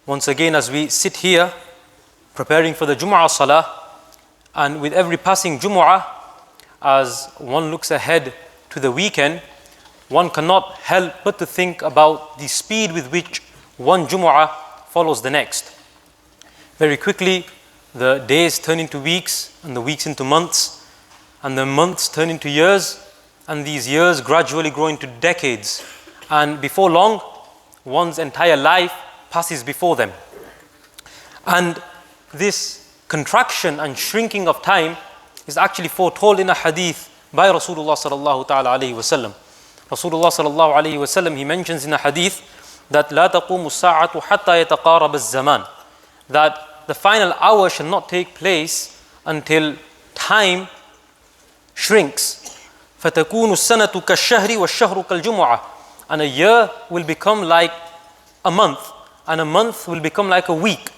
Once again, as we sit here preparing for the Jumu'ah Salah, and with every passing Jumu'ah, as one looks ahead to the weekend, one cannot help but to think about the speed with which one Jumu'ah follows the next. Very quickly, the days turn into weeks, and the weeks into months, and the months turn into years, and these years gradually grow into decades. And before long, one's entire life passes before them. And this contraction and shrinking of time is actually foretold in a hadith by Rasulullah sallallahu ta'ala alayhi wa sallam. Rasulullah sallallahu alayhi wa sallam, he mentions in a hadith that لا تقوم الساعة حتى يتقارب الزمان, that the final hour shall not take place until time shrinks. فتكون السنة كالشهر والشهر كالجمعة, and a year will become like a month, and a month will become like a week.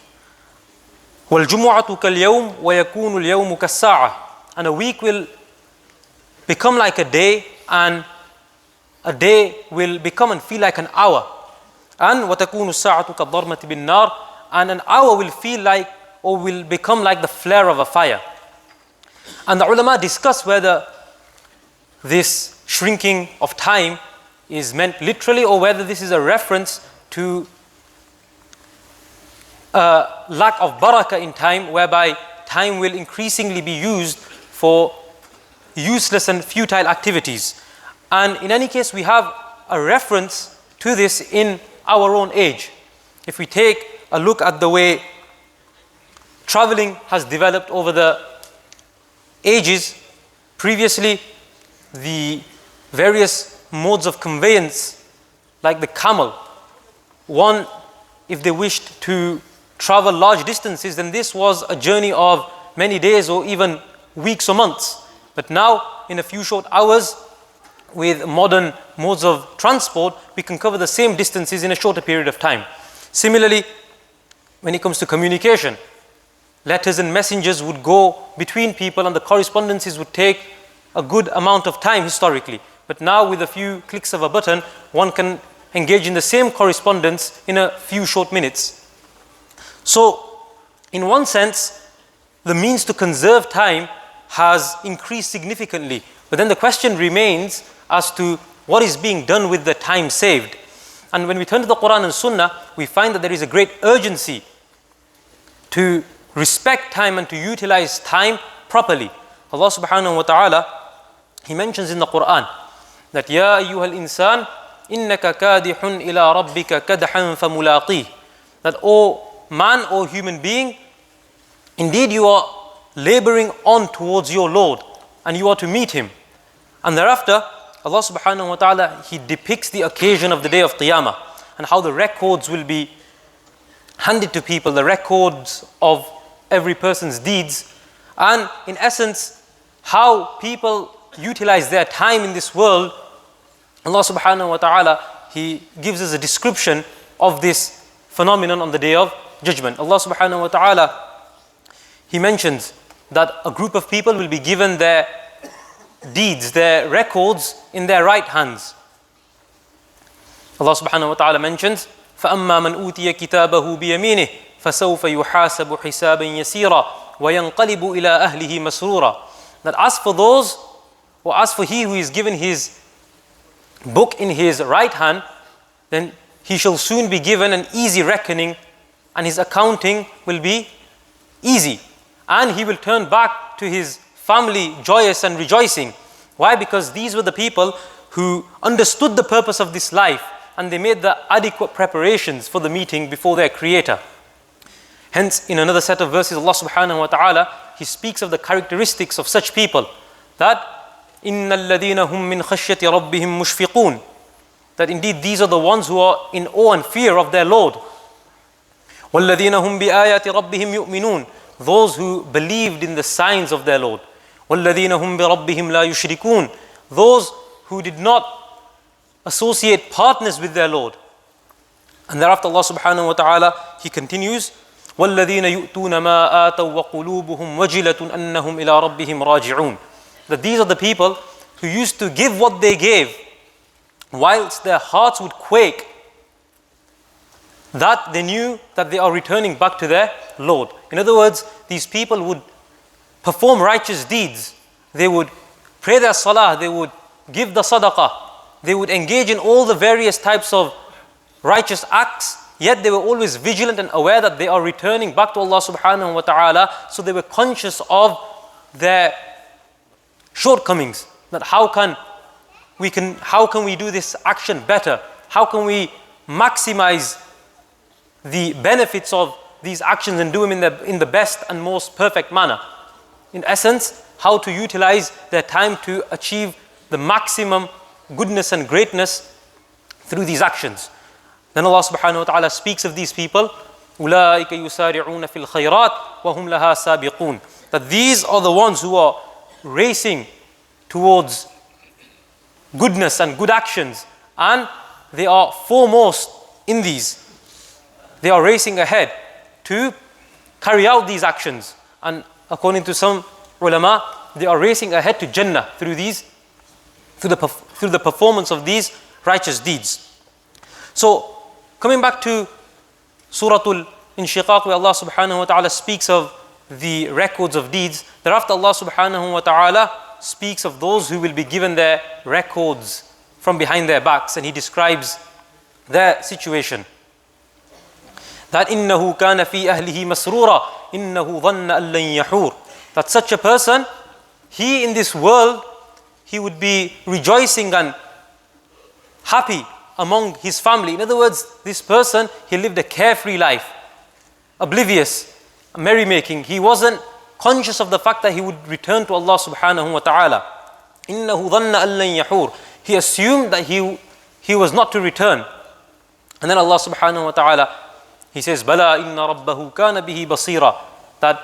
وَالْجُمُعَةُ كَالْيَوْمِ وَيَكُونُ الْيَوْمُ كَالسَّاعَةِ, and a week will become like a day, and a day will become and feel like an hour. And وَتَكُونُ السَّاعَةُ كَالضَّرْمَةِ بِالنَّارِ, and an hour will feel like, or will become like the flare of a fire. And the ulama discuss whether this shrinking of time is meant literally, or whether this is a reference to lack of barakah in time, whereby time will increasingly be used for useless and futile activities. And in any case, we have a reference to this in our own age. If we take a look at the way traveling has developed over the ages, previously the various modes of conveyance, like the camel, one, if they wished to travel large distances, then this was a journey of many days or even weeks or months. But now, in a few short hours, with modern modes of transport, we can cover the same distances in a shorter period of time. Similarly, when it comes to communication, letters and messengers would go between people, and the correspondences would take a good amount of time historically. But now, with a few clicks of a button, one can engage in the same correspondence in a few short minutes. So, in one sense, the means to conserve time has increased significantly. But then the question remains as to what is being done with the time saved. And when we turn to the Quran and Sunnah, we find that there is a great urgency to respect time and to utilize time properly. Allah subhanahu wa ta'ala, He mentions in the Quran that Ya ayyuhal insan innaka kadihun ila rabbika kadhan famulaqih, that O man, O human being, indeed you are laboring on towards your Lord and you are to meet Him. And thereafter Allah subhanahu wa ta'ala, He depicts the occasion of the day of Qiyamah and how the records will be handed to people, the records of every person's deeds, and in essence how people utilize their time in this world. Allah subhanahu wa ta'ala, He gives us a description of this phenomenon on the day of judgment. Allah subhanahu wa ta'ala, He mentions that a group of people will be given their deeds, their records in their right hands. Allah subhanahu wa ta'ala mentions فَأَمَّا مَنْ أُوتِيَ كِتَابَهُ بِيَمِينِهِ فَسَوْفَ يُحَاسَبُ حِسَابًا يَسِيرًا وَيَنْقَلِبُ إِلَىٰ أَهْلِهِ مَسْرُورًا, that as for those, or as for he who is given his book in his right hand, then he shall soon be given an easy reckoning, and his accounting will be easy, and he will turn back to his family joyous and rejoicing. Why? Because these were the people who understood the purpose of this life, and they made the adequate preparations for the meeting before their Creator. Hence, in another set of verses, Allah subhanahu wa ta'ala, He speaks of the characteristics of such people, that إِنَّ الَّذِينَ هُمْ مِنْ خَشْيَةِ رَبِّهِمْ مُشْفِقُونَ, that indeed these are the ones who are in awe and fear of their Lord. وَالَّذِينَ هُمْ بِآيَاتِ رَبِّهِمْ يُؤْمِنُونَ, those who believed in the signs of their Lord. وَالَّذِينَ هُمْ بِرَبِّهِمْ لَا يُشْرِكُونَ, those who did not associate partners with their Lord. And thereafter Allah subhanahu wa ta'ala, He continues, وَالَّذِينَ يُؤْتُونَ مَا آتَوْا وَقُلُوبُهُمْ وَجِلَةٌ أَنَّهُمْ إِلَىٰ رَبِّهِمْ رَاجِعُونَ, that these are the people who used to give what they gave, whilst their hearts would quake, that they knew that they are returning back to their Lord. In other words, these people would perform righteous deeds. They would pray their salah, they would give the sadaqah, they would engage in all the various types of righteous acts, yet they were always vigilant and aware that they are returning back to Allah subhanahu wa ta'ala. So they were conscious of their shortcomings, that how can we do this action better? How can we maximize the benefits of these actions and do them in the best and most perfect manner? In essence, how to utilize their time to achieve the maximum goodness and greatness through these actions. Then Allah subhanahu wa ta'ala speaks of these people, أُولَٰئِكَ يُسَارِعُونَ فِي الْخَيْرَاتِ وَهُمْ لَهَا سَابِقُونَ, that these are the ones who are racing towards goodness and good actions, and they are foremost in these. They are racing ahead to carry out these actions, and according to some ulama, they are racing ahead to Jannah through the performance of these righteous deeds. So, coming back to Suratul Inshiqaq, where Allah subhanahu wa ta'ala speaks of the records of deeds, thereafter Allah subhanahu wa ta'ala speaks of those who will be given their records from behind their backs, and He describes their situation. That إِنَّهُ كَانَ فِي أَهْلِهِ مَسْرُورًا إِنَّهُ ظَنَّ أَن لَن يَحُورَ, that such a person, he in this world, he would be rejoicing and happy among his family. In other words, this person, he lived a carefree life, oblivious, merrymaking. He wasn't conscious of the fact that he would return to Allah subhanahu wa ta'ala. إِنَّهُ ظَنَّ أَن لَن يَحُورَ, he assumed that he was not to return. And then Allah subhanahu wa ta'ala, He says, بَلَا إِنَّ رَبَّهُ كَانَ بِهِ بَصِيرًا, that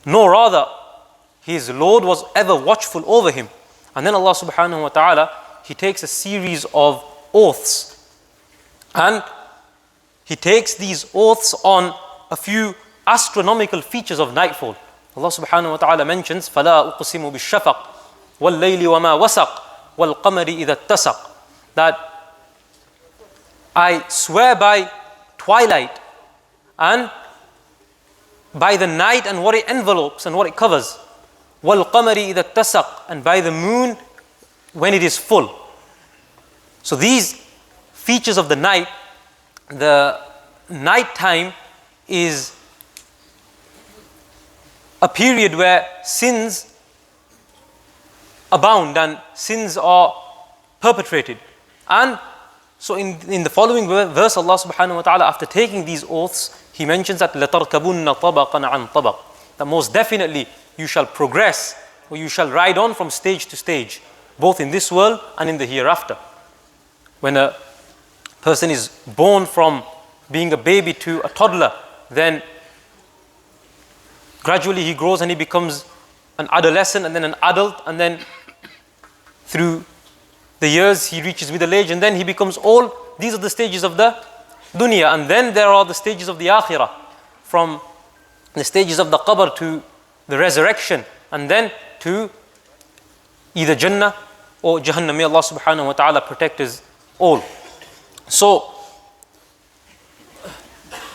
no, rather, his Lord was ever watchful over him. And then Allah subhanahu wa ta'ala, He takes a series of oaths, and He takes these oaths on a few astronomical features of nightfall. Allah subhanahu wa ta'ala mentions, فَلَا أُقْسِمُ بِالشَّفَقِ وَاللَّيْلِ وَمَا وَسَقْ وَالْقَمَرِ إِذَا اتَّسَقْ, that I swear by twilight and by the night and what it envelopes and what it covers. وَالْقَمَرِ إِذَا اتَّسَقْ, and by the moon when it is full. So these features of the night time is a period where sins abound and sins are perpetrated. And so in the following verse, Allah subhanahu wa ta'ala, after taking these oaths, He mentions that لَتَرْكَبُنَّ طَبَقًا عَنْ طَبَقٍ, that most definitely you shall progress, or you shall ride on from stage to stage, both in this world and in the hereafter. When a person is born from being a baby to a toddler, then gradually he grows and he becomes an adolescent and then an adult, and then through the years he reaches middle age, and then he becomes old. These are the stages of the dunya, and then there are the stages of the akhirah, from the stages of the qabr to the resurrection, and then to either Jannah or Jahannam. May Allah subhanahu wa ta'ala protect us all. So,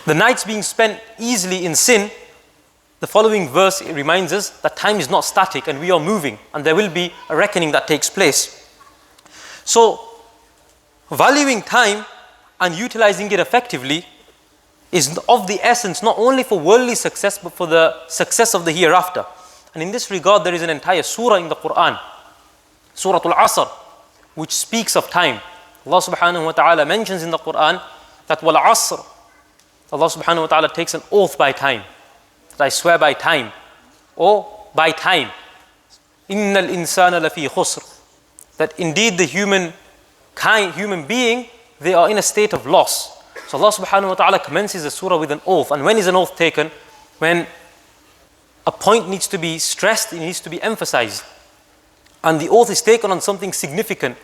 the nights being spent easily in sin, the following verse, it reminds us that time is not static and we are moving, and there will be a reckoning that takes place. So, valuing time and utilizing it effectively is of the essence, not only for worldly success, but for the success of the hereafter. And in this regard, there is an entire surah in the Quran, Surah Al-Asr, which speaks of time. Allah subhanahu wa ta'ala mentions in the Quran that wal asr, Allah subhanahu wa ta'ala takes an oath by time, that I swear by time, or by time. Innal insana lafi khusr, that indeed the human being, they are in a state of loss. So Allah subhanahu wa ta'ala commences the surah with an oath. And when is an oath taken? When a point needs to be stressed, it needs to be emphasized. And the oath is taken on something significant.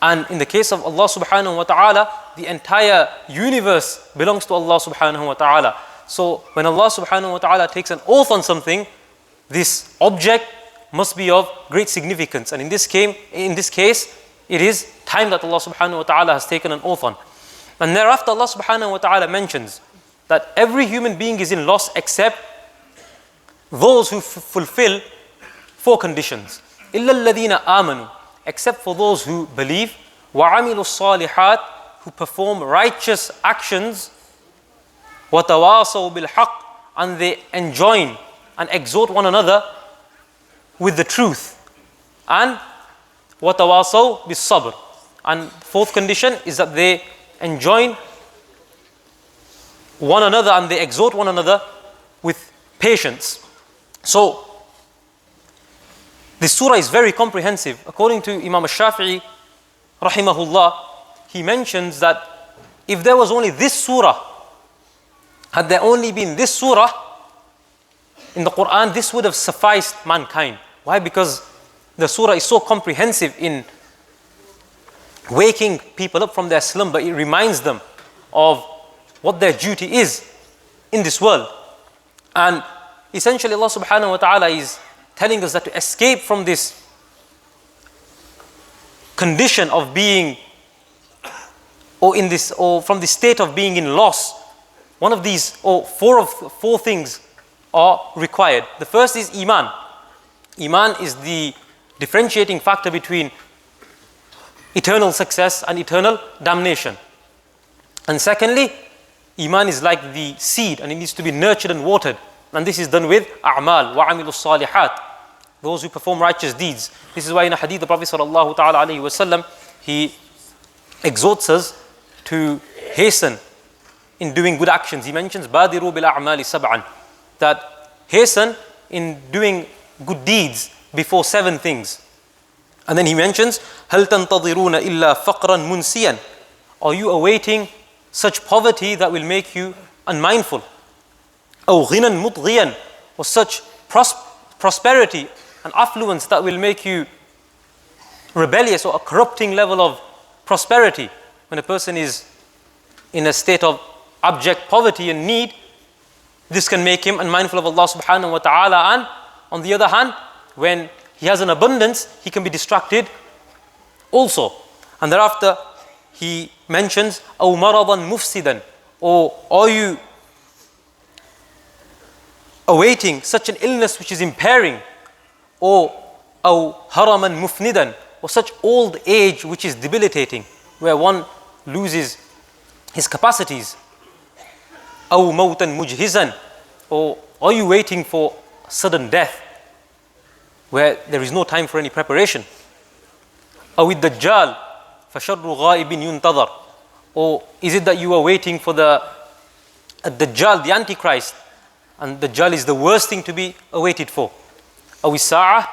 And in the case of Allah subhanahu wa ta'ala, the entire universe belongs to Allah subhanahu wa ta'ala. So when Allah subhanahu wa ta'ala takes an oath on something, this object must be of great significance. And in this case, it is time that Allah subhanahu wa ta'ala has taken an oath on. And thereafter Allah subhanahu wa ta'ala mentions that every human being is in loss except those who fulfill 4 conditions. إِلَّا الَّذِينَ آمَنُوا, except for those who believe, وَعَمِلُوا الصَّالِحَاتِ, who perform righteous actions, وَتَوَاصَوْا بِالْحَقِّ, and they enjoin and exhort one another with the truth, and وَتَوَاصَوْا بِالصَّبْرِ. And 4th condition is that they enjoin one another and they exhort one another with patience. So this surah is very comprehensive. According to Imam al-Shafi'i rahimahullah, he mentions that if there was only this surah, had there only been this surah in the Quran, this would have sufficed mankind. Why? Because the surah is so comprehensive in waking people up from their slumber. It reminds them of what their duty is in this world. And essentially Allah subhanahu wa ta'ala is telling us that to escape from this condition of being, or from this state of being in loss, one of these, or four things are required. The first is Iman. Iman is the differentiating factor between eternal success and eternal damnation. And secondly, Iman is like the seed and it needs to be nurtured and watered. And this is done with a'mal, wa'amilu salihat, those who perform righteous deeds. This is why in a hadith the Prophet sallallahu ta'ala alayhi wa sallam, he exhorts us to hasten in doing good actions. He mentions badiru bil a'mali sab'an, that hasten in doing good deeds before 7 things. And then he mentions hal tantadiruna illa faqran munsiyan, are you awaiting such poverty that will make you unmindful? Aw ghinan mutghiyan, or such prosperity and affluence that will make you rebellious, or a corrupting level of prosperity. When a person is in a state of abject poverty and need, this can make him unmindful of Allah subhanahu wa ta'ala. And on the other hand, when he has an abundance, he can be distracted also. And thereafter he mentions aw maradan mufsidan, or are you awaiting such an illness which is impairing, or aw haraman mufnidan, or such old age which is debilitating, where one loses his capacities. Aw mawtan mujhizan, or are you waiting for sudden death where there is no time for any preparation? Aw ad-dajjal fa sharru ghaibin yuntadhar, or is it that you are waiting for the Dajjal, the Antichrist, and Dajjal is the worst thing to be awaited for? Aw as-sa'ah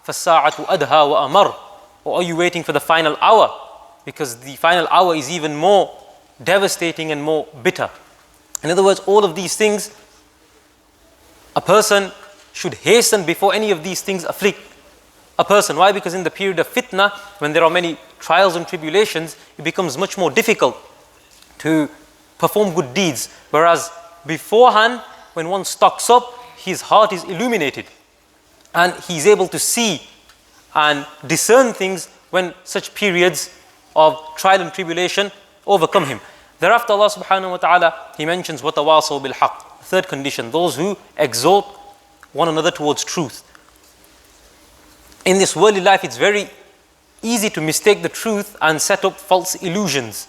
fas-sa'atu adha wa amar, or are you waiting for the final hour, because the final hour is even more devastating and more bitter? In other words, all of these things, a person should hasten before any of these things afflict a person. Why? Because in the period of fitna, when there are many trials and tribulations, it becomes much more difficult to perform good deeds. Whereas beforehand, when one stocks up, his heart is illuminated and he's able to see and discern things when such periods of trial and tribulation overcome him. Thereafter Allah subhanahu wa ta'ala, he mentions وَتَوَاصَوْا بِالْحَقِّ, 3rd condition, those who exhort one another towards truth. In this worldly life, it's very easy to mistake the truth and set up false illusions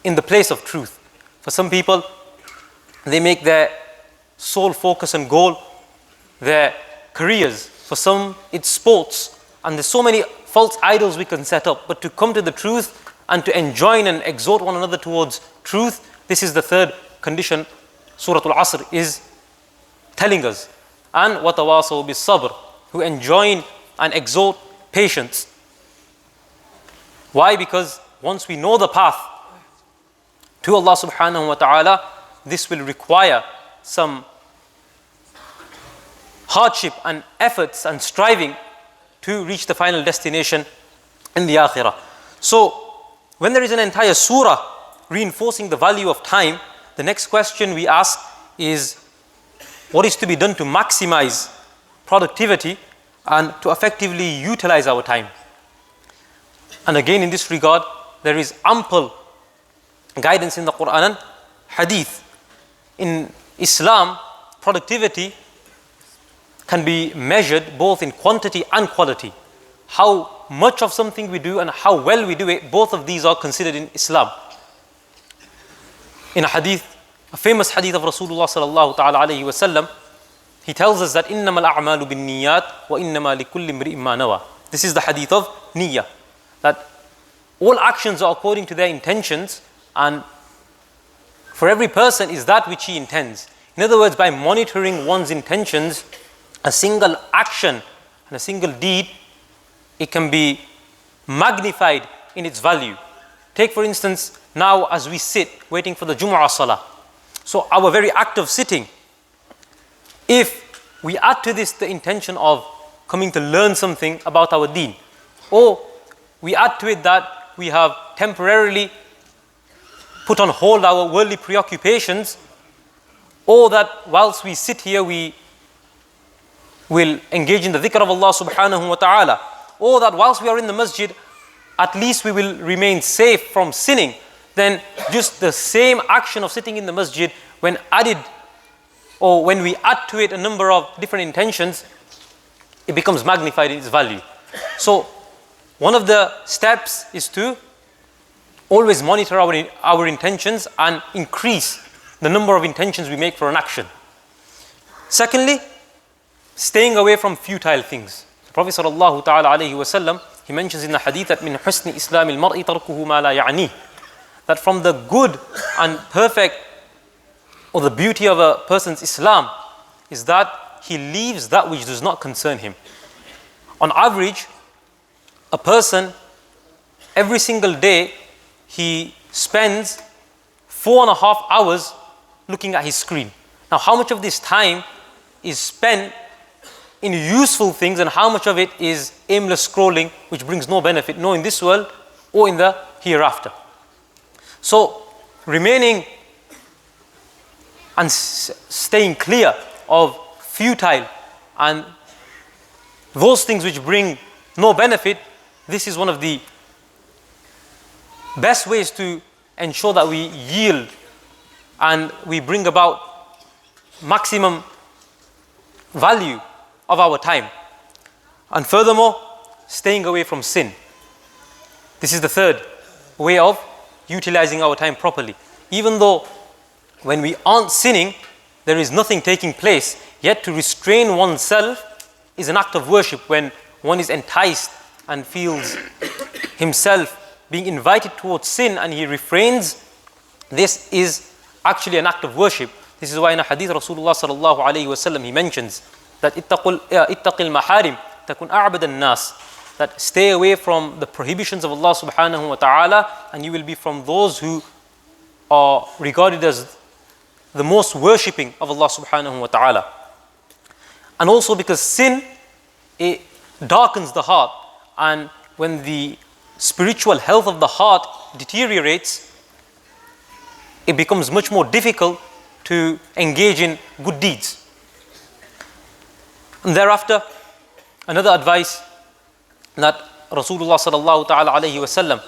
in the place of truth. For some people, they make their sole focus and goal their careers. For some, it's sports. And there's so many false idols we can set up. But to come to the truth and to enjoin and exhort one another towards truth, this is the 3rd condition Surah Al-Asr is telling us. And وَتَوَاصَوْا بِالصَّبْرِ, who enjoin and exhort patience. Why? Because once we know the path to Allah subhanahu wa ta'ala, this will require some hardship and efforts and striving to reach the final destination in the akhirah. So when there is an entire surah reinforcing the value of time, the next question we ask is, what is to be done to maximize productivity and to effectively utilize our time? And again, in this regard, there is ample guidance in the Quran and Hadith. In Islam, productivity can be measured both in quantity and quality. How much of something we do and how well we do it, both of these are considered in Islam. In a hadith, a famous hadith of Rasulullah sallallahu ta'ala alayhi wa sallam, he tells us that إِنَّمَا الْأَعْمَالُ بِالنِّيَّاتِ وَإِنَّمَا لِكُلِّ امْرِئٍ مَّا نَوَى. This is the hadith of niyyah, that all actions are according to their intentions, and for every person is that which he intends. In other words, by monitoring one's intentions, a single action and a single deed, it can be magnified in its value. Take for instance, now as we sit waiting for the Jumu'ah Salah. So our very act of sitting, if we add to this the intention of coming to learn something about our deen, or we add to it that we have temporarily put on hold our worldly preoccupations, or that whilst we sit here we will engage in the dhikr of Allah subhanahu wa ta'ala, or that whilst we are in the masjid, at least we will remain safe from sinning, then just the same action of sitting in the masjid, when added, or when we add to it a number of different intentions, it becomes magnified in its value. So one of the steps is to always monitor our intentions and increase the number of intentions we make for an action. Secondly, staying away from futile things. The Prophet sallallahu ta'ala alayhi wa sallam, he mentions in the hadith that min husni islamil mar'i tarkuhu ma la ya'ni, that from the good and perfect, or the beauty of a person's Islam, is that he leaves that which does not concern him. On average, a person every single day, he spends 4.5 hours looking at his screen. Now, how much of this time is spent in useful things and how much of it is aimless scrolling which brings no benefit, no in this world or in the hereafter? So remaining and staying clear of futile and those things which bring no benefit, this is one of the best ways to ensure that we yield and we bring about maximum value of our time. And furthermore, staying away from sin. This is the third way of utilizing our time properly. Even though when we aren't sinning, there is nothing taking place, yet to restrain oneself is an act of worship. When one is enticed and feels himself being invited towards sin and he refrains, this is actually an act of worship. This is why in a hadith Rasulullah sallallahu alayhi wa sallam, he mentions that ittaqil maharim takun a'bad an-nas, that stay away from the prohibitions of Allah subhanahu wa ta'ala and you will be from those who are regarded as the most worshipping of Allah subhanahu wa ta'ala. And also because sin, it darkens the heart, and when the spiritual health of the heart deteriorates, it becomes much more difficult to engage in good deeds. And thereafter, another advice that Rasulullah sallallahu ta'ala alayhi wa sallam,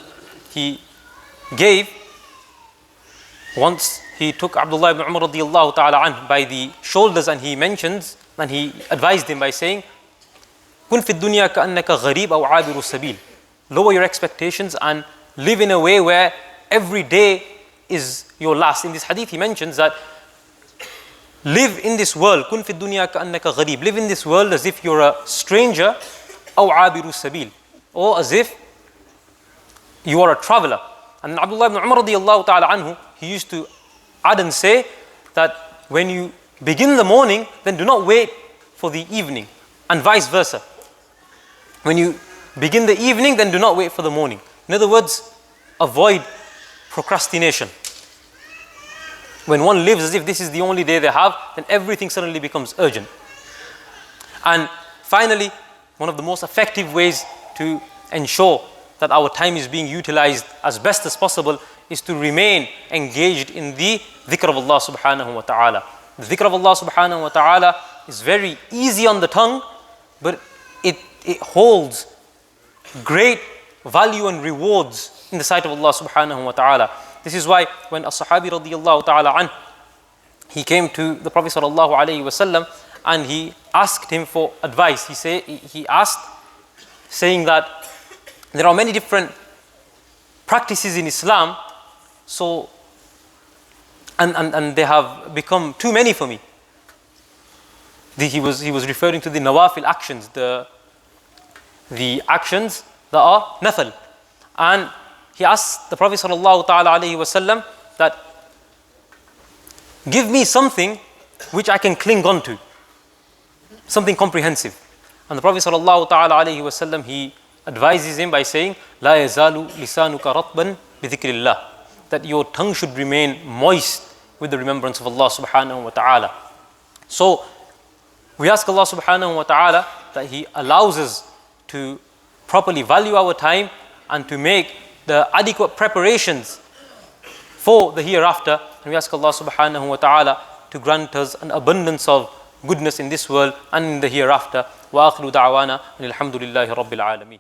he gave, once he took Abdullah ibn Umar radiyallahu ta'ala anh by the shoulders and he mentions, and he advised him by saying, kun fi dunya ka'annaka gharib aw abiru sabil. Lower your expectations and live in a way where every day is your last. In this hadith he mentions that live in this world, kun fi dunya ka'annaka gharib, live in this world as if you're a stranger, aw abiru sabil, or as if you are a traveler. And Abdullah ibn Umar radiyallahu ta'ala anhu, he used to add and say that when you begin the morning, then do not wait for the evening, and vice versa. When you begin the evening, then do not wait for the morning. In other words, avoid procrastination. When one lives as if this is the only day they have, then everything suddenly becomes urgent. And finally, one of the most effective ways to ensure that our time is being utilized as best as possible is to remain engaged in the dhikr of Allah subhanahu wa ta'ala. The dhikr of Allah subhanahu wa ta'ala is very easy on the tongue, but it holds great value and rewards in the sight of Allah subhanahu wa ta'ala. This is why when a Sahabi radiyallahu ta'ala anh, he came to the Prophet sallallahu alayhi wasallam and he asked him for advice. He asked, saying that there are many different practices in Islam, so and they have become too many for me. He was referring to the nawafil actions, the actions that are nafil. And he asked the Prophet sallallahu ta'ala alayhi wasallam that, give me something which I can cling on to, something comprehensive. And the Prophet sallallahu ta'ala alayhi wasallam, he advises him by saying, La yazalu lisanuka ratban bi dhikrillah, that your tongue should remain moist with the remembrance of Allah subhanahu wa ta'ala. So we ask Allah subhanahu wa ta'ala that He allows us to properly value our time and to make the adequate preparations for the hereafter. And we ask Allah subhanahu wa ta'ala to grant us an abundance of goodness in this world and in the hereafter. Wa akhiru da'wana alhamdulillahi rabbil alameen.